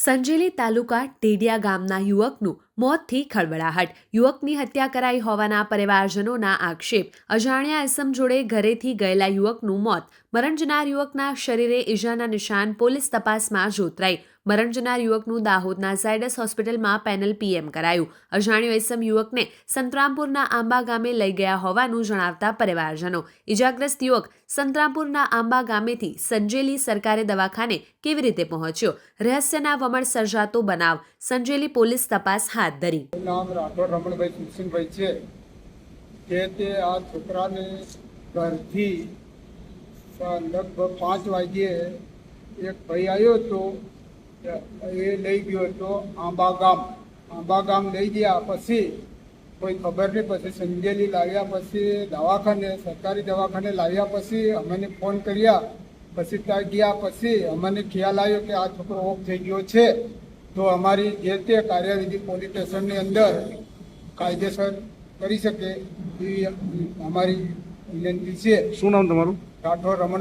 સંજેલી તાલુકા ટેડિયા ગામના યુવકનું મોતથી ખળબળાહટ. યુવકની હત્યા કરાઈ હોવાના પરિવારજનોના આક્ષેપ. અજાણ્યા ઇસમ જોડે ઘરેથી ગયેલા યુવકનું મોત. મરણ જનાર યુવકના શરીરે ઈજાના નિશાન પોલીસ તપાસમાં જોતરાઈ. મરણ જનાર યુવકનું દાહોદના ઝાયડસ હોસ્પિટલમાં પેનલ પીએમ કરાયું. અજાણ્યો ઇસમ યુવકને સંતરામપુરના આંબા ગામે લઈ ગયા હોવાનું જણાવતા પરિવારજનો. ઈજાગ્રસ્ત યુવક સંતરામપુરના આંબા ગામેથી સંજેલી સરકારી દવાખાને કેવી રીતે પહોંચ્યો? રહસ્યના વમળ સર્જાતો બનાવ. સંજેલી પોલીસ તપાસ હાથ ધરી. નામ રાઠોડ રમણભાઈ સુરસિંહભાઈ છે કે તે આ છોકરાને ઘરથી લગભગ 5 વાગ્યે એક ભાઈ આવ્યો હતો, એ લઈ ગયો હતો આંબા ગામ લઈ ગયા. પછી કોઈ ખબર નહીં, પછી સંજેલી લાવ્યા, પછી સરકારી દવાખાને લાવ્યા. પછી અમને ફોન કર્યા, પછી ત્યાં ગયા. પછી અમને ખ્યાલ આવ્યો કે આ છોકરો ઓફ થઈ ગયો છે. તો અમારી જે તે કાર્યવિધિ પોલીસ સ્ટેશનની અંદર કાયદેસર કરી શકે એવી અમારી વિનંતી છે. શું નામ તમારું? રાઠોડ રમણ.